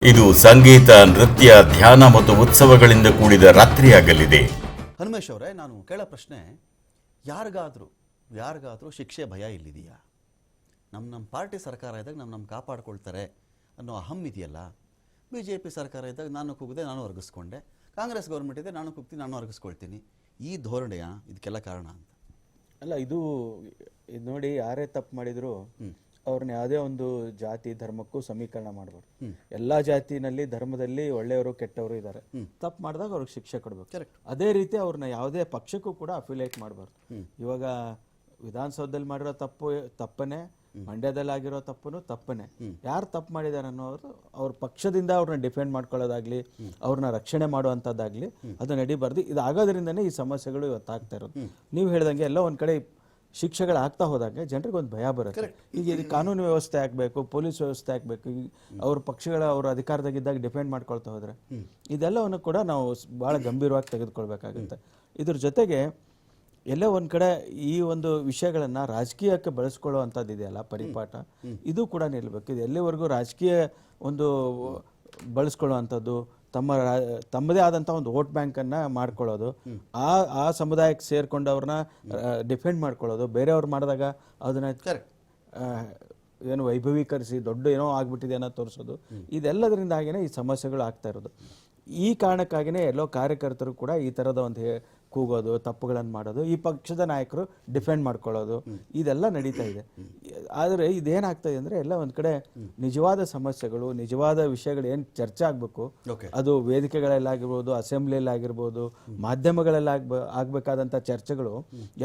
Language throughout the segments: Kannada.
ಇದು ಸಂಗೀತ, ನೃತ್ಯ, ಧ್ಯಾನ ಮತ್ತು ಉತ್ಸವಗಳಿಂದ ಕೂಡಿದ ರಾತ್ರಿಯಾಗಲಿದೆ. ಹನುಮೇಶ್ ಅವರೇ, ನಾನು ಕೇಳೋ ಪ್ರಶ್ನೆ, ಯಾರಿಗಾದ್ರೂ ಶಿಕ್ಷೆ ಭಯ ಇಲ್ಲಿದೆಯಾ? ನಮ್ಮ ಪಾರ್ಟಿ ಸರ್ಕಾರ ಇದ್ದಾಗ ನಮ್ಮ ಕಾಪಾಡ್ಕೊಳ್ತಾರೆ ಅನ್ನೋ ಅಹಂ ಇದೆಯಲ್ಲ. BJP ಸರ್ಕಾರ ಇದ್ದಾಗ ನಾನು ಕೂಗಿದೆ, ನಾನು ವರ್ಗಿಸ್ಕೊಂಡೆ. ಕಾಂಗ್ರೆಸ್ ಗೌರ್ಮೆಂಟ್ ಇದೆ, ನಾನು ಕೂಗ್ತೀನಿ, ನಾನು ವರ್ಗಿಸ್ಕೊಳ್ತೀನಿ. ಈ ಧೋರಣೆಯ ಇದಕ್ಕೆಲ್ಲ ಕಾರಣ ಅಂತ ಅಲ್ಲ. ಇದು ನೋಡಿ, ಯಾರೇ ತಪ್ಪು ಮಾಡಿದ್ರು ಅವ್ರನ್ನ ಯಾವುದೇ ಒಂದು ಜಾತಿ ಧರ್ಮಕ್ಕೂ ಸಮೀಕರಣ ಮಾಡಬಾರ್ದು. ಎಲ್ಲಾ ಜಾತಿನಲ್ಲಿ ಧರ್ಮದಲ್ಲಿ ಒಳ್ಳೆಯವರು ಕೆಟ್ಟವರು ಇದ್ದಾರೆ. ತಪ್ಪು ಮಾಡಿದಾಗ ಅವ್ರಿಗೆ ಶಿಕ್ಷೆ ಕೊಡ್ಬೇಕು. ಅದೇ ರೀತಿ ಅವ್ರನ್ನ ಯಾವುದೇ ಪಕ್ಷಕ್ಕೂ ಕೂಡ ಅಫಿಲಿಯೇಟ್ ಮಾಡಬಾರ್ದು. ಇವಾಗ ವಿಧಾನಸೌಧದಲ್ಲಿ ಮಾಡಿರೋ ತಪ್ಪನೇ, ಮಂಡ್ಯದಲ್ಲಿ ಆಗಿರೋ ತಪ್ಪನೇ. ಯಾರು ತಪ್ಪು ಮಾಡಿದಾರೆ ಅನ್ನೋದು ಅವ್ರ ಪಕ್ಷದಿಂದ ಅವ್ರನ್ನ ಡಿಫೆಂಡ್ ಮಾಡ್ಕೊಳ್ಳೋದಾಗ್ಲಿ, ಅವ್ರನ್ನ ರಕ್ಷಣೆ ಮಾಡುವಂಥದ್ದಾಗ್ಲಿ ಅದು ನಡಿಬಾರ್ದು. ಇದು ಆಗೋದ್ರಿಂದನೇ ಈ ಸಮಸ್ಯೆಗಳು ಇವತ್ತಾಗ್ತಾ ಇರೋದು. ನೀವು ಹೇಳ್ದಂಗೆ ಎಲ್ಲ ಒಂದ್ ಕಡೆ ಶಿಕ್ಷೆಗಳಾಗ್ತಾ ಹೋದಾಗ ಜನರಿಗೆ ಒಂದು ಭಯ ಬರುತ್ತೆ. ಈಗ ಇದು ಕಾನೂನು ವ್ಯವಸ್ಥೆ ಆಗಬೇಕು, ಪೊಲೀಸ್ ವ್ಯವಸ್ಥೆ ಆಗಬೇಕು. ಅವ್ರ ಪಕ್ಷಗಳ ಅವ್ರ ಅಧಿಕಾರದಾಗಿದ್ದಾಗ ಡಿಫೆಂಡ್ ಮಾಡ್ಕೊಳ್ತಾ ಹೋದ್ರೆ ಇದೆಲ್ಲವನ್ನು ಕೂಡ ನಾವು ಬಹಳ ಗಂಭೀರವಾಗಿ ತೆಗೆದುಕೊಳ್ಬೇಕಾಗುತ್ತೆ. ಇದ್ರ ಜೊತೆಗೆ ಎಲ್ಲೋ ಒಂದ್ ಕಡೆ ಈ ಒಂದು ವಿಷಯಗಳನ್ನ ರಾಜಕೀಯಕ್ಕೆ ಬಳಸ್ಕೊಳ್ಳೋ ಅಂಥದ್ದು ಇದೆಯಲ್ಲ ಪರಿಪಾಠ, ಇದು ಕೂಡ ನಿಲ್ಬೇಕು. ಇದು ಎಲ್ಲಿವರೆಗೂ ರಾಜಕೀಯ ಒಂದು ಬಳಸ್ಕೊಳ್ಳುವಂಥದ್ದು, ತಮ್ಮದೇ ಆದಂಥ ಒಂದು ವೋಟ್ ಬ್ಯಾಂಕನ್ನು ಮಾಡ್ಕೊಳ್ಳೋದು, ಆ ಸಮುದಾಯಕ್ಕೆ ಸೇರ್ಕೊಂಡು ಅವ್ರನ್ನ ಡಿಫೆಂಡ್ ಮಾಡ್ಕೊಳ್ಳೋದು, ಬೇರೆಯವ್ರು ಮಾಡಿದಾಗ ಅದನ್ನ ಏನು ವೈಭವೀಕರಿಸಿ ದೊಡ್ಡ ಏನೋ ಆಗ್ಬಿಟ್ಟಿದೆ ಅನ್ನೋ ತೋರಿಸೋದು, ಇದೆಲ್ಲದರಿಂದಾಗಿನೇ ಈ ಸಮಸ್ಯೆಗಳು ಆಗ್ತಾ ಇರೋದು. ಈ ಕಾರಣಕ್ಕಾಗಿಯೇ ಎಲ್ಲೋ ಕಾರ್ಯಕರ್ತರು ಕೂಡ ಈ ಥರದ ಒಂದು ಕೂಗೋದು, ತಪ್ಪುಗಳನ್ನು ಮಾಡೋದು, ಈ ಪಕ್ಷದ ನಾಯಕರು ಡಿಫೆಂಡ್ ಮಾಡ್ಕೊಳ್ಳೋದು, ಇದೆಲ್ಲ ನಡೀತಾ ಇದೆ. ಆದರೆ ಇದೇನಾಗ್ತಾ ಇದೆ ಅಂದರೆ ಎಲ್ಲ ಒಂದು ಕಡೆ ನಿಜವಾದ ಸಮಸ್ಯೆಗಳು, ನಿಜವಾದ ವಿಷಯಗಳು ಏನು ಚರ್ಚೆ ಆಗಬೇಕು, ಅದು ವೇದಿಕೆಗಳಲ್ಲಾಗಿರ್ಬೋದು, ಅಸೆಂಬ್ಲಿಯಲ್ಲಾಗಿರ್ಬೋದು, ಮಾಧ್ಯಮಗಳಲ್ಲಿ ಆಗಬೇಕಾದಂಥ ಚರ್ಚೆಗಳು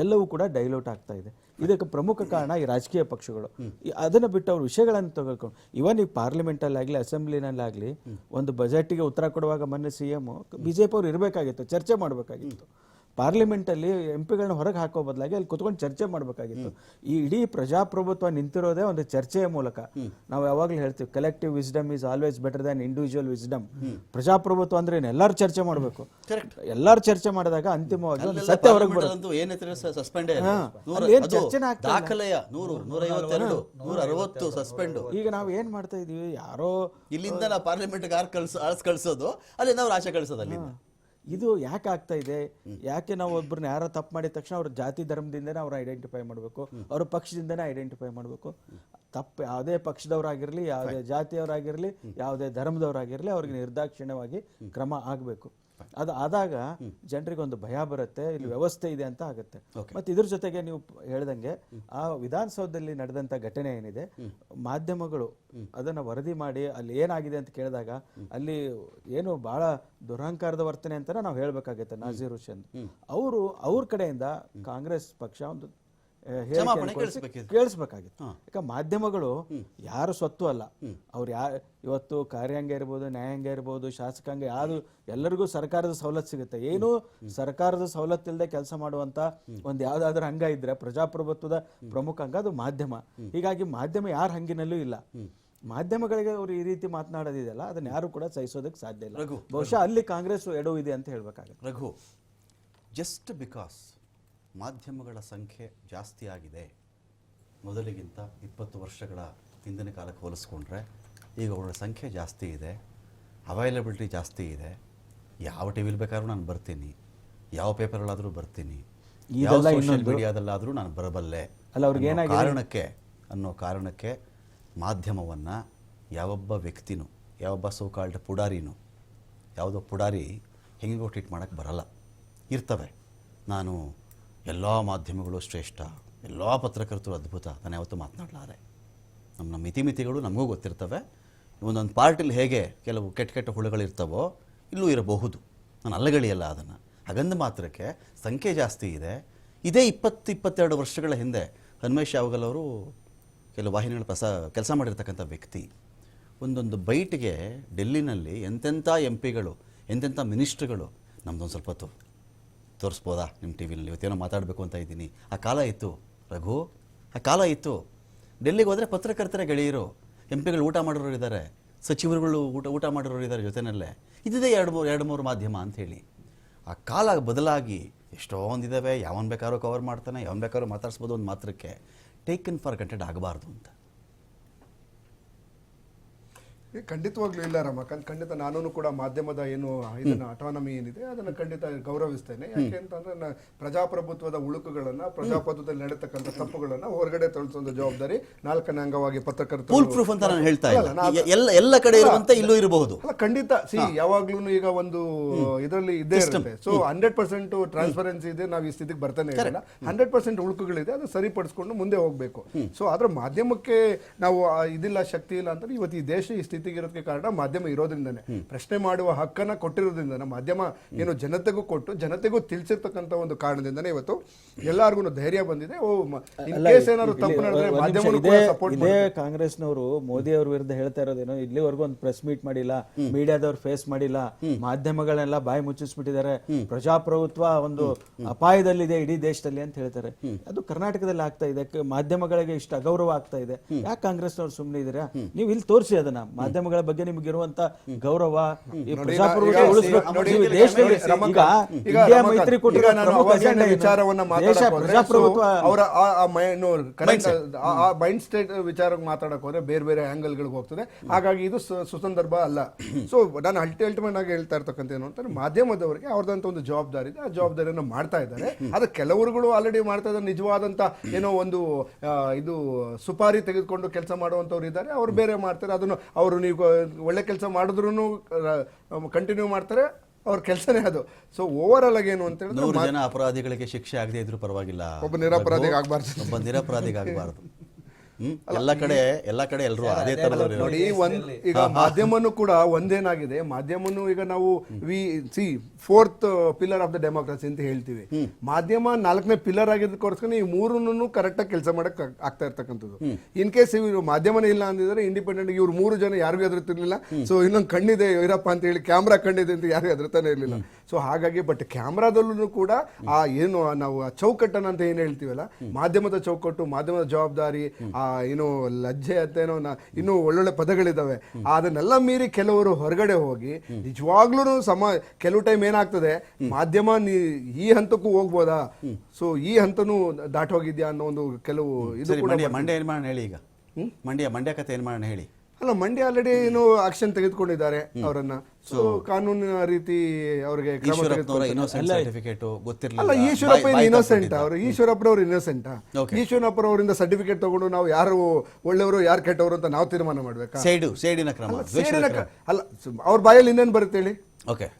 ಎಲ್ಲವೂ ಕೂಡ ಡೈಲ್ಯೂಟ್ ಆಗ್ತಾ ಇದೆ. ಇದಕ್ಕೆ ಪ್ರಮುಖ ಕಾರಣ ಈ ರಾಜಕೀಯ ಪಕ್ಷಗಳು. ಅದನ್ನು ಬಿಟ್ಟು ಅವ್ರ ವಿಷಯಗಳನ್ನು ತೆಗೆದುಕೊಂಡು ಇವನ್ ಈ ಪಾರ್ಲಿಮೆಂಟಲ್ಲಾಗಲಿ ಅಸೆಂಬ್ಲಿನಲ್ಲಾಗಲಿ ಒಂದು ಬಜೆಟ್ಗೆ ಉತ್ತರ ಕೊಡುವಾಗ ಮೊನ್ನೆ CM BJP ಅವ್ರು ಇರಬೇಕಾಗಿತ್ತು, ಚರ್ಚೆ ಮಾಡಬೇಕಾಗಿತ್ತು. ಪಾರ್ಲಿಮೆಂಟಲ್ಲಿ MP ಗಳನ್ನ ಹೊರಗೆ ಹಾಕೋ ಬದಲಾಗಿ ಅಲ್ಲಿ ಕುತ್ಕೊಂಡು ಚರ್ಚೆ ಮಾಡಬೇಕಾಗಿತ್ತು. ಈ ಇಡೀ ಪ್ರಜಾಪ್ರಭುತ್ವ ನಿಂತಿರೋದೇ ಒಂದು ಚರ್ಚೆಯ ಮೂಲಕ. ನಾವು ಯಾವಾಗಲೂ ಹೇಳ್ತೀವಿ, collective wisdom is always better than individual wisdom. ಪ್ರಜಾಪ್ರಭುತ್ವ ಅಂದ್ರೆ ಎಲ್ಲರೂ ಚರ್ಚೆ ಮಾಡಬೇಕು. ಎಲ್ಲರೂ ಚರ್ಚೆ ಮಾಡಿದಾಗ ಅಂತಿಮವಾಗಿ ಸತ್ಯ ಹೊರಗೆ ಬರೋದು. ಈಗ ನಾವು ಏನ್ ಮಾಡ್ತಾ ಇದೀವಿ, ಯಾರೋ ಇಲ್ಲಿಂದ ನಾವು ಪಾರ್ಲಿಮೆಂಟ್ ಕಳ್ಸೋದು, ಅಲ್ಲಿ ನಾವು ಆಚೆ ಕಳ್ಸೋದು. ಅಲ್ಲಿಂದ ಇದು ಯಾಕೆ ಆಗ್ತಾ ಇದೆ? ಯಾಕೆ ನಾವು ಒಬ್ಬರನ್ನ ಯಾರೋ ತಪ್ಪು ಮಾಡಿದ ತಕ್ಷಣ ಅವ್ರ ಜಾತಿ ಧರ್ಮದಿಂದನೇ ಅವ್ರ ಐಡೆಂಟಿಫೈ ಮಾಡಬೇಕು, ಅವ್ರ ಪಕ್ಷದಿಂದನೇ ಐಡೆಂಟಿಫೈ ಮಾಡಬೇಕು? ತಪ್ಪು ಯಾವುದೇ ಪಕ್ಷದವರಾಗಿರಲಿ, ಯಾವುದೇ ಜಾತಿಯವರಾಗಿರಲಿ, ಯಾವುದೇ ಧರ್ಮದವರಾಗಿರಲಿ, ಅವ್ರಿಗೆ ನಿರ್ದಾಕ್ಷಿಣ್ಯವಾಗಿ ಕ್ರಮ ಆಗಬೇಕು. ಅದು ಆದಾಗ ಜನರಿಗೆ ಒಂದು ಭಯ ಬರುತ್ತೆ, ಇಲ್ಲಿ ವ್ಯವಸ್ಥೆ ಇದೆ ಅಂತ ಆಗುತ್ತೆ. ಮತ್ತೆ ಇದ್ರ ಜೊತೆಗೆ ನೀವು ಹೇಳ್ದಂಗೆ ಆ ವಿಧಾನಸೌಧದಲ್ಲಿ ನಡೆದಂತ ಘಟನೆ ಏನಿದೆ, ಮಾಧ್ಯಮಗಳು ಅದನ್ನ ವರದಿ ಮಾಡಿ ಅಲ್ಲಿ ಏನಾಗಿದೆ ಅಂತ ಕೇಳಿದಾಗ ಅಲ್ಲಿ ಏನು ಬಹಳ ದುರಹಂಕಾರದ ವರ್ತನೆ ಅಂತ ನಾವು ಹೇಳ್ಬೇಕಾಗತ್ತೆ. ನಾಜೀರ್ ಹುಸೇನ್ ಅವರು ಅವ್ರ ಕಡೆಯಿಂದ ಕಾಂಗ್ರೆಸ್ ಪಕ್ಷ ಒಂದು ಕೇಳಿಸ್ಬೇಕಾಗಿತ್ತು. ಯಾಕೆ ಮಾಧ್ಯಮಗಳು ಯಾರು ಸ್ವತ್ತು ಅಲ್ಲ. ಅವ್ರು ಇವತ್ತು ಕಾರ್ಯಾಂಗ ಇರ್ಬೋದು, ನ್ಯಾಯಾಂಗ ಇರ್ಬೋದು, ಶಾಸಕಾಂಗ, ಯಾರು ಎಲ್ಲರಿಗೂ ಸರ್ಕಾರದ ಸವಲತ್ತು ಸಿಗುತ್ತೆ. ಏನು ಸರ್ಕಾರದ ಸವಲತ್ತು ಇಲ್ಲದೆ ಕೆಲಸ ಮಾಡುವಂತ ಒಂದು ಯಾವ್ದಾದ್ರೂ ಅಂಗ ಇದ್ರೆ ಪ್ರಜಾಪ್ರಭುತ್ವದ ಪ್ರಮುಖ ಅಂಗ ಅದು ಮಾಧ್ಯಮ. ಹೀಗಾಗಿ ಮಾಧ್ಯಮ ಯಾರ ಹಂಗಿನಲ್ಲೂ ಇಲ್ಲ. ಮಾಧ್ಯಮಗಳಿಗೆ ಅವರು ಈ ರೀತಿ ಮಾತನಾಡೋದಿದೆಯಲ್ಲ, ಅದನ್ನ ಯಾರು ಕೂಡ ಸಹಿಸೋದಕ್ಕೆ ಸಾಧ್ಯ ಇಲ್ಲ. ಬಹುಶಃ ಅಲ್ಲಿ ಕಾಂಗ್ರೆಸ್ ಎಡವು ಇದೆ ಅಂತ ಹೇಳ್ಬೇಕಾಗುತ್ತೆ. ರಘು, ಜಸ್ಟ್ ಬಿಕಾಸ್ ಮಾಧ್ಯಮಗಳ ಸಂಖ್ಯೆ ಜಾಸ್ತಿ ಆಗಿದೆ, ಮೊದಲಿಗಿಂತ 20 ವರ್ಷಗಳ ಹಿಂದಿನ ಕಾಲಕ್ಕೆ ಹೋಲಿಸ್ಕೊಂಡ್ರೆ ಈಗ ಅವರ ಸಂಖ್ಯೆ ಜಾಸ್ತಿ ಇದೆ, ಅವೈಲಬಿಲಿಟಿ ಜಾಸ್ತಿ ಇದೆ. ಯಾವ ಟಿವಿಲಿ ಬೇಕಾದ್ರೂ ನಾನು ಬರ್ತೀನಿ, ಯಾವ ಪೇಪರ್ಗಳಾದರೂ ಬರ್ತೀನಿ, ಯಾವ ಸೋಷಿಯಲ್ ಮೀಡಿಯಾದಲ್ಲಾದರೂ ನಾನು ಬರಬಲ್ಲೆ ಅನ್ನೋ ಕಾರಣಕ್ಕೆ ಮಾಧ್ಯಮವನ್ನು ಯಾವೊಬ್ಬ ವ್ಯಕ್ತಿನೂ, ಯಾವೊಬ್ಬ ಸೋಕಾಲ್ಡ್ ಪುಡಾರಿನೂ, ಯಾವುದೋ ಪುಡಾರಿ ಹೆಂಗೋ ಟ್ರೀಟ್ ಮಾಡೋಕ್ಕೆ ಬರಲ್ಲ. ಇರ್ತವೆ, ನಾನು ಎಲ್ಲ ಮಾಧ್ಯಮಗಳು ಶ್ರೇಷ್ಠ, ಎಲ್ಲ ಪತ್ರಕರ್ತರು ಅದ್ಭುತ, ನಾನು ಯಾವತ್ತೂ ಮಾತನಾಡಲಾರೆ. ನಮ್ಮ ಮಿತಿಗಳು ನಮಗೂ ಗೊತ್ತಿರ್ತವೆ. ಒಂದೊಂದು ಪಾರ್ಟಿಲಿ ಹೇಗೆ ಕೆಲವು ಕೆಟ್ಟ ಹುಳುಗಳಿರ್ತವೋ ಇಲ್ಲೂ ಇರಬಹುದು, ನಾನು ಅಲ್ಲಗಳಿಯಲ್ಲ ಅದನ್ನು. ಹಾಗಂದ ಮಾತ್ರಕ್ಕೆ ಸಂಖ್ಯೆ ಜಾಸ್ತಿ ಇದೆ. ಇದೇ 20-22 ವರ್ಷಗಳ ಹಿಂದೆ ಹನುಮೇಶ್ ಯಾವಗಲ್ ಅವರು ಕೆಲವು ವಾಹಿನಿಗಳ ಕೆಲಸ ಮಾಡಿರ್ತಕ್ಕಂಥ ವ್ಯಕ್ತಿ. ಒಂದೊಂದು ಬೈಟ್ಗೆ ಡೆಲ್ಲಿನಲ್ಲಿ ಎಂತೆಂಥ MP ಗಳು, ಎಂತೆಂಥ ಮಿನಿಸ್ಟ್ರುಗಳು, ನಮ್ಮದೊಂದು ಸ್ವಲ್ಪ ತೋರಿಸ್ಬೋದಾ ನಿಮ್ಮ ಟಿವಿನಲ್ಲಿ, ಇವತ್ತೇನೋ ಮಾತಾಡಬೇಕು ಅಂತ ಇದ್ದೀನಿ. ಆ ಕಾಲ ಇತ್ತು ರಘು, ಆ ಕಾಲ ಇತ್ತು. ಡೆಲ್ಲಿಗೆ ಹೋದರೆ ಪತ್ರಕರ್ತರ ಗೆಳೆಯರು, MP ಗಳು ಊಟ ಮಾಡೋರು ಇದ್ದಾರೆ, ಸಚಿವರುಗಳು ಊಟ ಮಾಡೋರು ಇದ್ದಾರೆ ಜೊತೆಯಲ್ಲೇ. ಇದಿದೆ 2-3 ಮಾಧ್ಯಮ ಅಂಥೇಳಿ. ಆ ಕಾಲ ಬದಲಾಗಿ ಎಷ್ಟೊಂದಿದ್ದಾವೆ. ಯಾವನ್ ಬೇಕಾದ್ರೂ ಕವರ್ ಮಾಡ್ತಾನೆ, ಯಾವನ್ ಬೇಕಾದ್ರೂ ಮಾತಾಡಿಸ್ಬೋದು. ಒಂದು ಮಾತ್ರಕ್ಕೆ ಟೇಕನ್ ಫಾರ್ ಗ್ರಾಂಟೆಡ್ ಆಗಬಾರ್ದು ಅಂತ. ಖಂಡಿತವಾಗ್ಲೂ ಇಲ್ಲ ರಮ್ಮ. ಖಂಡಿತ ನಾನು ಕೂಡ ಮಾಧ್ಯಮದ ಏನು ಇದನ್ನ ಅಟಾನಮಿ ಏನಿದೆ ಅದನ್ನ ಖಂಡಿತ ಗೌರವಿಸ್ತೇನೆ. ಯಾಕೆ ಅಂತಂದ್ರೆ ಪ್ರಜಾಪ್ರಭುತ್ವದ ಉಳುಕುಗಳನ್ನ, ಪ್ರಜಾಪ್ರಭುತ್ವದಲ್ಲಿ ನಡೆತಕ್ಕಂಥ ತಪ್ಪುಗಳನ್ನ ಹೊರಗಡೆ ತಳಿಸುವ ಜವಾಬ್ದಾರಿ ನಾಲ್ಕನೇ ಅಂಗವಾಗಿ ಪತ್ರಕರ್ತರು. ಫುಲ್ ಪ್ರೂಫ್ ಅಂತ ನಾನು ಹೇಳ್ತಾ ಇಲ್ಲ, ಎಲ್ಲ ಕಡೆ ಇರುವಂತೆ ಇಲ್ಲೂ ಇರಬಹುದು. ಅಲ್ಲ ಖಂಡಿತ ಯಾವಾಗ್ಲೂ ಈಗ ಒಂದು ಇದರಲ್ಲಿ ಇದೇ ಇರುತ್ತೆ. ಸೊ 100% ಟ್ರಾನ್ಸ್ಪರೆನ್ಸಿ ಇದೆ, ನಾವು ಈ ಸ್ಥಿತಿಗೆ ಬರ್ತಾನೆ ಇರಲ್ಲ. 100% ಉಳುಕುಗಳಿದೆ, ಅದು ಸರಿಪಡಿಸ್ಕೊಂಡು ಮುಂದೆ ಹೋಗ್ಬೇಕು. ಸೊ ಆದ್ರೆ ಮಾಧ್ಯಮಕ್ಕೆ ನಾವು ಇದಿಲ್ಲ, ಶಕ್ತಿ ಇಲ್ಲ ಅಂತ ಇವತ್ತು ಈ ದೇಶ ಈ ಸ್ಥಿತಿಗೆ ಇರೋದಕ್ಕೆ ಕಾರಣ ಮಾಧ್ಯಮ ಇರೋದ್ರಿಂದಾನೆ. ಪ್ರಶ್ನೆ ಮಾಡುವ ಹಕ್ಕನ್ನ ಕೊಟ್ಟಿರೋದ್ರಿಂದ ಮಾಧ್ಯಮ ಏನು ಜನತೆಗೂ ಕೊಟ್ಟು ಜನತೆಗೂ ತಿಳಿಸಿರ್ತಕ್ಕಂಥ ಒಂದು ಕಾರಣದಿಂದಾನೆ ಇವತ್ತು ಎಲ್ಲಾರ್ಗು ಧೈರ್ಯ ಬಂದಿದೆ. ಏನಾದ್ರು ತಪ್ಪು ನಡೆದ್ರೆ ಮಾಧ್ಯಮ ಸಪೋರ್ಟ್. ಇದೇ ಕಾಂಗ್ರೆಸ್ನವರು ಮೋದಿ ಅವ್ರ ವಿರುದ್ಧ ಹೇಳ್ತಾ ಇರೋದೇನೋ, ಇಲ್ಲಿವರೆಗೂ ಒಂದು ಪ್ರೆಸ್ ಮೀಟ್ ಮಾಡಿಲ್ಲ, ಮೀಡಿಯಾದವ್ರು ಫೇಸ್ ಮಾಡಿಲ್ಲ, ಮಾಧ್ಯಮಗಳನ್ನೆಲ್ಲ ಬಾಯಿ ಮುಚ್ಚಿಸ್ಬಿಟ್ಟಿದ್ದಾರೆ, ಪ್ರಜಾಪ್ರಭುತ್ವ ಒಂದು ಅಪಾಯದಲ್ಲಿದೆ ಇಡೀ ದೇಶದಲ್ಲಿ ಅಂತ ಹೇಳ್ತಾರೆ. ಅದು ಕರ್ನಾಟಕದಲ್ಲಿ ಆಗ್ತಾ ಇದೆ, ಮಾಧ್ಯಮಗಳಿಗೆ ಇಷ್ಟು ಅಗೌರವ ಆಗ್ತಾ ಇದೆ. ಯಾಕೆ ಕಾಂಗ್ರೆಸ್ನವ್ರು ಸುಮ್ಮನೆ ಇದ್ದೀರಾ? ನೀವು ಇಲ್ಲಿ ತೋರಿಸಿ ಅದನ್ನ, ಮಾಧ್ಯಮಗಳ ಬಗ್ಗೆ ನಿಮ್ಗಿರುವಂತ ಗೌರವ, ಈ ಪ್ರಜಾಪ್ರಭುತ್ವ ಉಳಿಸ್ಬೇಕು. ದೇಶದಲ್ಲಿ ಈಗ ಇಂಡಿಯಾ ಮೈತ್ರಿಕೂಟ ವಿಚಾರವನ್ನ ಪ್ರಜಾಪ್ರಭುತ್ವ ಅವರ ಮೈಂಡ್ ಸ್ಟೇಟ್ ವಿಚಾರಕ್ಕೆ ಮಾತಾಡಕ್ ಹೋದ್ರೆ ಬೇರೆ ಬೇರೆ ಆಂಗಲ್ ಗಳಿಗೆ ಹೋಗ್ತದೆ. ಹಾಗಾಗಿ ಇದು ಸುಸಂದರ್ಭ ಅಲ್ಲ. ಸೊ ನಾನು ಅಲ್ಟಿಮೇಟ್ ಆಗಿ ಹೇಳ್ತಾ ಇರ್ತಕ್ಕಂಥ ಏನು ಅಂತಂದ್ರೆ, ಮಾಧ್ಯಮದವರಿಗೆ ಅವ್ರದಂತ ಒಂದು ಜವಾಬ್ದಾರಿ ಇದೆ, ಆ ಜವಾಬ್ದಾರಿಯನ್ನು ಮಾಡ್ತಾ ಇದ್ದಾರೆ. ಅದು ಕೆಲವರುಗಳು ಆಲ್ರೆಡಿ ಮಾಡ್ತಾ ಇದ್ದಾರೆ. ನಿಜವಾದಂತ ಏನೋ ಒಂದು ಇದು ಸುಪಾರಿ ತೆಗೆದುಕೊಂಡು ಕೆಲಸ ಮಾಡುವಂತವ್ರು ಇದ್ದಾರೆ, ಅವ್ರು ಬೇರೆ ಮಾಡ್ತಾರೆ. ಅದನ್ನು ಅವರು ನೀವು ಒಳ್ಳೆ ಕೆಲಸ ಮಾಡಿದ್ರು ಕಂಟಿನ್ಯೂ ಮಾಡ್ತಾರೆ, ಅವ್ರ ಕೆಲಸನೇ ಅದು. ಸೊ ಓವರ್ ಆಲ್ ಆಗಿ ಏನು ಅಂತ ಹೇಳಿದ್ರೆ, 100 ಜನ ಅಪರಾಧಿಗಳಿಗೆ ಶಿಕ್ಷೆ ಆಗದೆ ಇದ್ರೂ ಪರವಾಗಿಲ್ಲ, ಒಬ್ಬ ನಿರಪರಾಧಿಗೆ ಆಗ್ಬಾರ್ದು, ಒಬ್ಬ ನಿರಪರಾಧಿಗೆ ಆಗಬಾರ್ದು. ಎಲ್ಲ ಕಡೆ ಎಲ್ಲರೂ ಅದೇ ತರ ನೋಡಿ. ಈಗ ಮಾಧ್ಯಮನು ಕೂಡ ಒಂದೇನಾಗಿದೆ, ಮಾಧ್ಯಮನು ಈಗ ನಾವು fourth pillar of the democracy ಅಂತ ಹೇಳ್ತೀವಿ. ಮಾಧ್ಯಮ 4ನೇ ಪಿಲ್ಲರ್ ಆಗಿದ್ದಕ್ಕೋಸ್ಕರ ಈ ಮೂರನ್ನು ಕರೆಕ್ಟ್ ಆಗಿ ಕೆಲಸ ಮಾಡಕ್ ಆಗ್ತಾ ಇರ್ತಕ್ಕಂಥದ್ದು. ಇನ್ ಕೇಸ್ ಇವರು ಮಾಧ್ಯಮನೇ ಇಲ್ಲ ಅಂದಿದ್ರೆ ಇಂಡಿಪೆಂಡೆಂಟ್ ಇವ್ರು 3 ಜನ ಯಾರಿಗೂ ಎದುರುತ್ತಿರ್ಲಿಲ್ಲ. ಸೊ ಇನ್ನೊಂದು ಕಣ್ಣಿದೆ ಇರಪ್ಪ ಅಂತ ಹೇಳಿ, ಕ್ಯಾಮ್ರಾ ಕಣ್ಣಿದೆ ಅಂತ ಯಾರು ಎದುರ್ತಾನೆ ಇರ್ಲಿಲ್ಲ. ಸೊ ಹಾಗಾಗಿ ಬಟ್ ಕ್ಯಾಮ್ರಾದಲ್ಲೂ ಕೂಡ ಆ ಏನು ನಾವು ಚೌಕಟ್ಟನ್ನ ಅಂತ ಏನ್ ಹೇಳ್ತೀವಲ್ಲ, ಮಾಧ್ಯಮದ ಚೌಕಟ್ಟು, ಮಾಧ್ಯಮದ ಜವಾಬ್ದಾರಿ, ಏನು ಲಜ್ಜೆ ಅಂತೇನೋ ಇನ್ನೂ ಒಳ್ಳೊಳ್ಳೆ ಪದಗಳಿದಾವೆ. ಅದನ್ನೆಲ್ಲ ಮೀರಿ ಕೆಲವರು ಹೊರಗಡೆ ಹೋಗಿ ನಿಜವಾಗ್ಲೂ ಕೆಲವು ಟೈಮ್ ಏನಾಗ್ತದೆ, ಮಾಧ್ಯಮ ಈ ಹಂತಕ್ಕೂ ಹೋಗ್ಬೋದಾ, ಸೊ ಈ ಹಂತನೂ ದಾಟೋಗಿದ್ಯಾ ಅನ್ನೋ ಒಂದು ಕೆಲವು ಇದು. ಮಂಡ್ಯ ಏನ್ ಮಾಡೋಣ ಹೇಳಿ, ಈಗ ಮಂಡ್ಯ ಕತೆ ಏನ್ ಮಾಡೋಣ ಹೇಳಿ. ಅಲ್ಲ, ಮಂಡ್ಯ ಆಲ್ರೆಡಿ ಏನು ಆಕ್ಷನ್ ತೆಗೆದುಕೊಂಡಿದ್ದಾರೆ ಅವರನ್ನ. ಸೊ ಕಾನೂನಿನ ರೀತಿ ಅವರಿಗೆ ಅಲ್ಲ, ಈಶ್ವರಪ್ಪ ಇನ್ನೋಸೆಂಟ್ ಅವರು, ಈಶ್ವರಪ್ಪನವ್ರು ಇನ್ನೋಸೆಂಟ್. ಈಶ್ವರಪ್ಪನವರಿಂದ ಸರ್ಟಿಫಿಕೇಟ್ ತಗೊಂಡು ನಾವು ಯಾರು ಒಳ್ಳೆಯವರು ಯಾರು ಕೆಟ್ಟವರು ಅಂತ ನಾವು ತೀರ್ಮಾನ ಮಾಡ್ಬೇಕಾ? ಸೇಡಿನ ಕ್ರಮ ಅಲ್ಲ, ಅವ್ರ ಬಾಯಲ್ಲಿ ಇನ್ನೇನು ಬರುತ್ತೆ ಹೇಳಿ?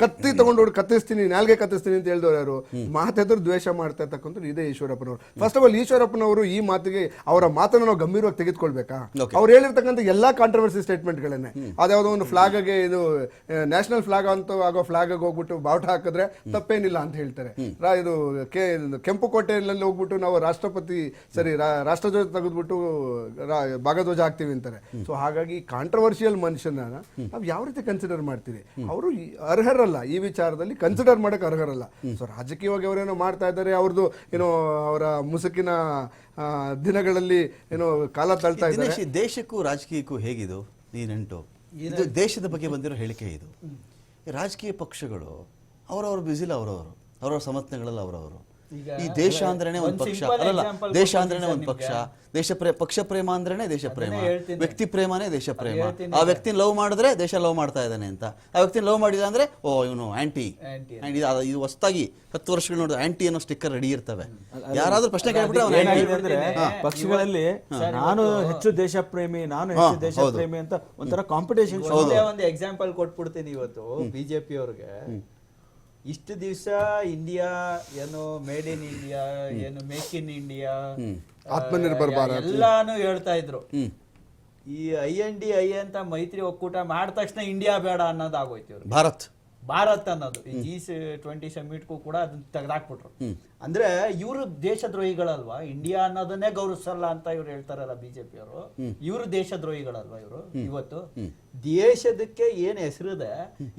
ಕತ್ತಿ ತಗೊಂಡು ಕತ್ತಿಸ್ತೀನಿ, ನಾಲ್ಗೆ ಕತ್ತಿಸ್ತೀನಿ ಅಂತ ಹೇಳಿದವರು ಯಾರು? ಮಾತೆದ್ರು ದ್ವೇಷ ಮಾಡ್ತಾ ಇರ್ತಕ್ಕಂಥದ್ದು ಇದೇ ಈಶ್ವರಪ್ಪನವರು. ಫಸ್ಟ್ ಆಫ್ ಆಲ್ ಈಶ್ವರಪ್ಪನವರು ಈ ಮಾತಿಗೆ ಅವರ ಮಾತನ್ನು ನಾವು ಗಂಭೀರವಾಗಿ ತೆಗೆದುಕೊಳ್ಬೇಕಾ? ಅವ್ರು ಹೇಳಿರ್ತಕ್ಕಂಥ ಎಲ್ಲಾ ಕಾಂಟ್ರವರ್ಸಿ ಸ್ಟೇಟ್ಮೆಂಟ್ಗಳನ್ನೇ, ಅದ್ಯಾವುದೋ ಒಂದು ಫ್ಲಾಗ್ಗೆ ಇದು ನ್ಯಾಷನಲ್ ಫ್ಲಾಗ್ ಅಂತ ಆಗೋ ಫ್ಲಾಗ್ ಹೋಗ್ಬಿಟ್ಟು ಬಾವುಟ ಹಾಕಿದ್ರೆ ತಪ್ಪೇನಿಲ್ಲ ಅಂತ ಹೇಳ್ತಾರೆ. ಇದು ಕೆಂಪು ಕೋಟೆಯಲ್ಲಿ ಹೋಗ್ಬಿಟ್ಟು ನಾವು ರಾಷ್ಟ್ರಧ್ವಜ ತೆಗೆದ್ಬಿಟ್ಟು ಭಾಗಧ್ವಜ ಹಾಕ್ತಿವಿ ಅಂತಾರೆ. ಸೊ ಹಾಗಾಗಿ ಕಾಂಟ್ರವರ್ಷಿಯಲ್ ಮನುಷ್ಯನ ನಾವು ಯಾವ ರೀತಿ ಕನ್ಸಿಡರ್ ಮಾಡ್ತೀವಿ? ಅವರು ಅರ್ಹರಲ್ಲ, ಈ ವಿಚಾರದಲ್ಲಿ ಕನ್ಸಿಡರ್ ಮಾಡಕ್ ಅರ್ಹರಲ್ಲ. ಸೊ ರಾಜಕೀಯವಾಗಿ ಅವರೇನೋ ಮಾಡ್ತಾ ಇದ್ದಾರೆ, ಅವ್ರದ್ದು ಏನೋ ಅವರ ಮುಸುಕಿನ ದಿನಗಳಲ್ಲಿ ಏನೋ ಕಾಲ ತಳ್ತಾ ಇದ್ದಾರೆ. ದೇಶಕ್ಕೂ ರಾಜಕೀಯಕ್ಕೂ ಹೇಗಿದು ಈ ನಂಟು? ಇದು ದೇಶದ ಬಗ್ಗೆ ಬಂದಿರೋ ಹೇಳಿಕೆ. ಇದು ರಾಜಕೀಯ ಪಕ್ಷಗಳು ಅವರವ್ರ ಬ್ಯುಸಿಲ, ಅವರವ್ರ ಸಮರ್ಥನೆಗಳಲ್ಲಿ ಅವರವರು. ಈ ದೇಶ ಅಂದ್ರೇನೆ ಒಂದು ಪಕ್ಷ ಅಲ್ಲ, ದೇಶ ಅಂದ್ರೇನೆ ಒಂದು ಪಕ್ಷ, ಪಕ್ಷ ಪ್ರೇಮ ಅಂದ್ರೇನೆ ದೇಶ ಪ್ರೇಮ, ವ್ಯಕ್ತಿ ಪ್ರೇಮನೇ ದೇಶ ಪ್ರೇಮ. ಆ ವ್ಯಕ್ತಿನ ಲವ್ ಮಾಡಿದ್ರೆ ದೇಶ ಲವ್ ಮಾಡ್ತಾ ಇದ್ದಾನೆ ಅಂತ, ಆ ವ್ಯಕ್ತಿನ ಲವ್ ಮಾಡಿಲ್ಲ ಅಂದ್ರೆ ಇವನು ಆಂಟಿ. ಇದು ಹೊಸದಾಗಿ 10 ವರ್ಷಗಳು ನೋಡಿದ್ರೆ ಆಂಟಿ ಅನ್ನೋ ಸ್ಟಿಕ್ಕರ್ ರೆಡಿ ಇರ್ತವೆ. ಯಾರಾದ್ರೂ ಪ್ರಶ್ನೆ ಕೇಳ್ಬಿಟ್ರೆ ಪಕ್ಷಗಳಲ್ಲಿ ನಾನು ಹೆಚ್ಚು ದೇಶ ಪ್ರೇಮಿ, ನಾನು ಹೆಚ್ಚು ದೇಶ ಪ್ರೇಮಿ ಅಂತ ಒಂಥರ ಕಾಂಪಿಟೇಷನ್. ಒಂದು ಎಕ್ಸಾಂಪಲ್ ಕೊಟ್ಬಿಡ್ತೀನಿ. ಇವತ್ತು ಬಿಜೆಪಿ ಅವ್ರಿಗೆ ಇಷ್ಟು ದಿವಸ ಇಂಡಿಯಾ ಏನು ಮೇಡ್ ಇನ್ ಇಂಡಿಯಾ, ಏನು make in India, Atmanirbhar Bharat ಎಲ್ಲಾನು ಹೇಳ್ತಾ ಇದ್ರು. ಈ INDI ಅಂತ ಮೈತ್ರಿ ಒಕ್ಕೂಟ ಮಾಡಿದ ತಕ್ಷಣ ಇಂಡಿಯಾ ಬೇಡ ಅನ್ನೋದಾಗೋಯ್ತು. ಭಾರತ್ ಅನ್ನೋದು ಈ G20 ಸಮಿಟ್ಗೂ ಕೂಡ ಅದನ್ನ ತೆಗೆದಾಕ್ಬಿಟ್ರು. ಅಂದ್ರೆ ಇವರು ದೇಶದ್ರೋಹಿಗಳಲ್ವಾ? ಇಂಡಿಯಾ ಅನ್ನೋದನ್ನೇ ಗೌರವಿಸಲ್ಲ ಅಂತ ಇವ್ರು ಹೇಳ್ತಾರಲ್ಲ ಬಿಜೆಪಿ ಅವರು. ಇವರು ದೇಶದ್ರೋಹಿಗಳಲ್ವಾ ಇವರು? ಇವತ್ತು ದೇಶದಕ್ಕೆ ಏನ್ ಹೆಸರಿದೆ,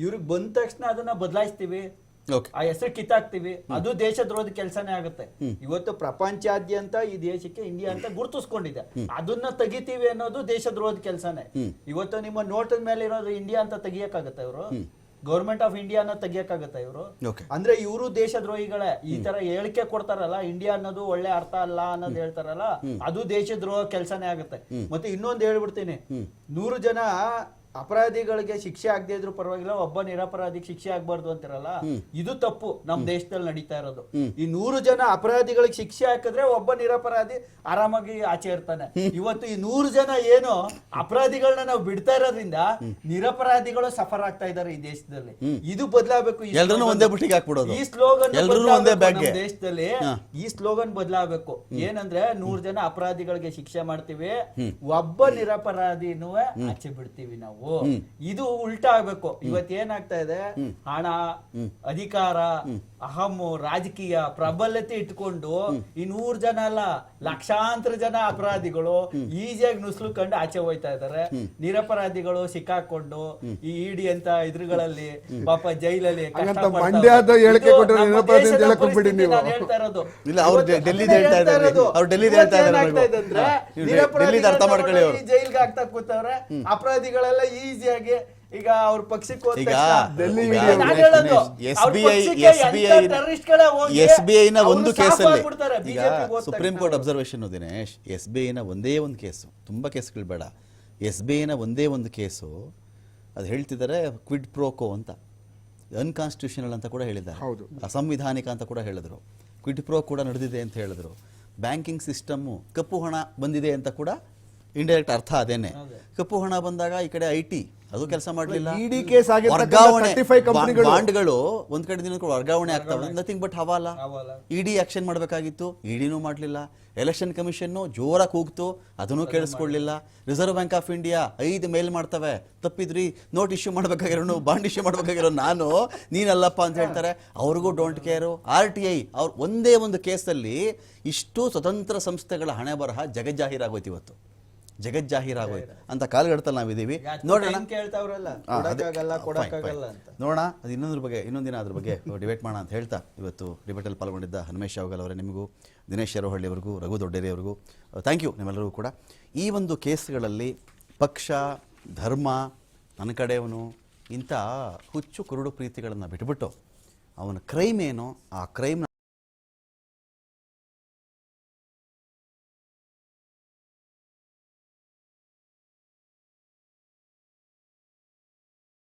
ಇವ್ರಿಗೆ ಬಂದ ತಕ್ಷಣ ಅದನ್ನ ಬದಲಾಯಿಸ್ತೀವಿ, ಆ ಹೆಸರು ಕಿತ್ತಾಕ್ತಿವಿ, ಅದು ದೇಶದ್ರೋಹದ ಕೆಲಸನೇ ಆಗುತ್ತೆ. ಇವತ್ತು ಪ್ರಪಂಚಾದ್ಯಂತ ಈ ದೇಶಕ್ಕೆ ಇಂಡಿಯಾ ಅಂತ ಗುರುತಿಸ್ಕೊಂಡಿದೆ, ಅದನ್ನ ತೆಗಿತೀವಿ ಅನ್ನೋದು ದೇಶದ್ರೋಹದ ಕೆಲಸನೇ. ಇವತ್ತು ನಿಮ್ಮ ನೋಟದ ಮೇಲೆ ಇರೋದು ಇಂಡಿಯಾ ಅಂತ ತೆಗಿಯಕ್ಕಾಗತ್ತೆ ಇವರು? ಗೌರ್ಮೆಂಟ್ ಆಫ್ ಇಂಡಿಯಾ ಅನ್ನೋದು ತೆಗಿಯಕ್ಕಾಗತ್ತ ಇವರು? ಅಂದ್ರೆ ಇವರು ದೇಶದ್ರೋಹಿಗಳೇ. ಈ ತರ ಹೇಳಿಕೆ ಕೊಡ್ತಾರಲ್ಲ, ಇಂಡಿಯಾ ಅನ್ನೋದು ಒಳ್ಳೆ ಅರ್ಥ ಅಲ್ಲ ಅನ್ನೋದು ಹೇಳ್ತಾರಲ್ಲ, ಅದು ದೇಶದ್ರೋಹ ಕೆಲಸನೇ ಆಗುತ್ತೆ. ಮತ್ತೆ ಇನ್ನೊಂದು ಹೇಳ್ಬಿಡ್ತೀನಿ, 100 ಜನ ಅಪರಾಧಿಗಳಿಗೆ ಶಿಕ್ಷೆ ಆಗದೆ ಇದ್ರು ಪರವಾಗಿಲ್ಲ, ಒಬ್ಬ ನಿರಪರಾಧಿಗೆ ಶಿಕ್ಷೆ ಆಗ್ಬಾರ್ದು ಅಂತಿರಲ್ಲ, ಇದು ತಪ್ಪು ನಮ್ ದೇಶದಲ್ಲಿ ನಡೀತಾ ಇರೋದು. ಈ 100 ಜನ ಅಪರಾಧಿಗಳಿಗೆ ಶಿಕ್ಷೆ ಹಾಕಿದ್ರೆ ಒಬ್ಬ ನಿರಪರಾಧಿ ಆರಾಮಾಗಿ ಆಚೆ ಇರ್ತಾನೆ. ಇವತ್ತು ಈ 100 ಜನ ಏನು ಅಪರಾಧಿಗಳನ್ನ ನಾವು ಬಿಡ್ತಾ ಇರೋದ್ರಿಂದ ನಿರಪರಾಧಿಗಳು ಸಫರ್ ಆಗ್ತಾ ಇದಾರೆ ಈ ದೇಶದಲ್ಲಿ. ಇದು ಬದಲಾಗಬೇಕು. ಎಲ್ಲರನ್ನೂ ಒಂದೇ ಬುಟ್ಟಿಗೆ ಹಾಕ್ಬಿಡೋದು, ಈ ಸ್ಲೋಗನ್ ಎಲ್ಲರನ್ನೂ ಒಂದೇ ಬ್ಯಾಗ್ಗೆ. ದೇಶದಲ್ಲಿ ಈ ಸ್ಲೋಗನ್ ಬದಲಾಗಬೇಕು. ಏನಂದ್ರೆ 100 ಜನ ಅಪರಾಧಿಗಳಿಗೆ ಶಿಕ್ಷೆ ಮಾಡ್ತೀವಿ, ಒಬ್ಬ ನಿರಪರಾಧಿನೂ ಆಚೆ ಬಿಡ್ತೀವಿ ನಾವು. ಇದು ಉಲ್ಟಾ ಆಗ್ಬೇಕು. ಇವತ್ತು ಏನಾಗ್ತಾ ಇದೆ, ಹಣ, ಅಧಿಕಾರ, ಅಹಮ್ಮು, ರಾಜಕೀಯ ಪ್ರಬಲತೆ ಇಟ್ಕೊಂಡು ಈ 100 ಜನ ಅಲ್ಲ, ಲಕ್ಷಾಂತರ ಜನ ಅಪರಾಧಿಗಳು ಈಸಿಯಾಗಿ ನುಸ್ಲುಕೊಂಡು ಆಚೆ ಹೋಯ್ತಾ ಇದಾರೆ. ನಿರಪರಾಧಿಗಳು ಸಿಕ್ಕಾಕೊಂಡು ಈ ಇಡಿ ಅಂತ ಇದ್ರುಗಳಲ್ಲಿ ಪಾಪ ಜೈಲಲ್ಲಿ ಮಂಡ್ಯದ ಹೇಳಿಕೆ ಕೊಟ್ಟರೆ ನಿರಪರಾಧಿ ಅಂತ ಹೇಳಕ್ ಹೋಗ್ಬಿಡಿ ನೀವು. ಹೇಳ್ತಾ ಇರೋದು ಇಲ್ಲ, ಅವ್ರು ಡೆಲ್ಲಿದು ಹೇಳ್ತಾ ಇದ್ದಾರೆ, ಅವ್ರು ಡೆಲ್ಲಿದು ಹೇಳ್ತಾ ಇದ್ದಾರೆ. ಡೆಲ್ಲಿದು ಅರ್ಥ ಮಾಡ್ಕೊಳ್ಳಿ. ಅವರು ಜೈಲ್ಗೆ ಆಗ್ತಾ ಕೂತವ್ರೆ, ಅಪರಾಧಿಗಳೆಲ್ಲ ಈಸಿಯಾಗಿ ಈಗ ಅವ್ರ ಪಕ್ಷಕ್ಕೆ SBI ನ ಒಂದು ಕೇಸಲ್ಲಿ ಈಗ supreme court observation Dinesh, SBI ನ ಒಂದೇ ಒಂದು ಕೇಸು, ತುಂಬಾ ಕೇಸ್ಗಳು ಬೇಡ, SBI ನ ಒಂದೇ ಒಂದು ಕೇಸು ಅದು ಹೇಳ್ತಿದ್ದಾರೆ ಕ್ವಿಡ್ ಪ್ರೋಕೋ ಅಂತ, ಅನ್ಕಾನ್ಸ್ಟಿಟ್ಯೂಷನಲ್ ಅಂತ ಕೂಡ ಹೇಳಿದ್ದಾರೆ, ಅಸಂವಿಧಾನಿಕ ಅಂತ ಕೂಡ ಹೇಳಿದ್ರು. ಕ್ವಿಡ್ ಪ್ರೋ ಕೂಡ ನಡೆದಿದೆ ಅಂತ ಹೇಳಿದ್ರು. ಬ್ಯಾಂಕಿಂಗ್ ಸಿಸ್ಟಮ್ಮು ಕಪ್ಪು ಹಣ ಬಂದಿದೆ ಅಂತ ಕೂಡ ಇಂಡೈರೆಕ್ಟ್ ಅರ್ಥ ಅದೇನೆ. ಕಪ್ಪು ಹಣ ಬಂದಾಗ ಈ ಕಡೆ IT ಅದು ಕೆಲಸ ಮಾಡಲಿಲ್ಲ, ವರ್ಗಾವಣೆ ಬಾಂಡ್ಗಳು ಒಂದ್ ಕಡೆ ದಿನ ವರ್ಗಾವಣೆ ಆಗ್ತಾವೆ, nothing but hawala. ED action ಮಾಡಬೇಕಾಗಿತ್ತು, EDನೂ ಮಾಡಲಿಲ್ಲ. ಎಲೆಕ್ಷನ್ ಕಮಿಷನ್ ಜೋರಾಗಿ ಕೂಗ್ತು, ಅದನ್ನು ಕೇಳಿಸ್ಕೊಳ್ಳಿಲ್ಲ. ರಿಸರ್ವ್ ಬ್ಯಾಂಕ್ ಆಫ್ ಇಂಡಿಯಾ 5 ಮೇಲ್ ಮಾಡ್ತವೆ, ತಪ್ಪಿದ್ರಿ ನೋಟ್ ಇಶ್ಯೂ ಮಾಡ್ಬೇಕಾಗಿರೋ, ಬಾಂಡ್ ಇಶ್ಯೂ ಮಾಡ್ಬೇಕಾಗಿರೋ ನಾನು, ನೀನಲ್ಲಪ್ಪ ಅಂತ ಹೇಳ್ತಾರೆ, ಅವ್ರಿಗೂ ಡೋಂಟ್ ಕೇರು. RTI ಅವ್ರು ಒಂದೇ ಒಂದು ಕೇಸಲ್ಲಿ ಇಷ್ಟು ಸ್ವತಂತ್ರ ಸಂಸ್ಥೆಗಳ ಹಣೆ ಬರಹ ಜಗಜ್ಜಾಹೀರಾಗೋಯ್ತು. ಇವತ್ತು ಜಗಜ್ಜಾಹೀರಾಗೋಯ್ತು ಅಂತ ಕಾಲಘಟ್ಟದಲ್ಲಿ ನಾವಿದ್ದೀವಿ. ನೋಡೋಣ, ನೋಡೋಣ ಅದು ಇನ್ನೊಂದಿನ ಅದ್ರ ಬಗ್ಗೆ ಡಿಬೇಟ್ ಮಾಡೋಣ ಅಂತ ಹೇಳ್ತಾ, ಇವತ್ತು ಡಿಬೇಟಲ್ಲಿ ಪಾಲ್ಗೊಂಡಿದ್ದ ಹನುಮೇಶ್ ಯಾವಗಲ್ ಅವರೇ, ನಿಮಗೂ ದಿನೇಶ್ ಯರೋಹಳ್ಳಿ ಅವರಿಗೂ, ರಘು ದೊಡ್ಡೇರಿ ಅವರಿಗೂ ಥ್ಯಾಂಕ್ ಯು. ನಿಮ್ಮೆಲ್ಲರಿಗೂ ಕೂಡ ಈ ಒಂದು ಕೇಸ್ಗಳಲ್ಲಿ ಪಕ್ಷ, ಧರ್ಮ, ನನ್ನ ಕಡೆಯವನು ಇಂಥ ಹುಚ್ಚು ಕುರುಡು ಪ್ರೀತಿಗಳನ್ನು ಬಿಟ್ಬಿಟ್ಟು ಅವನ ಕ್ರೈಮ್ ಏನೋ ಆ ಕ್ರೈಮ್ನ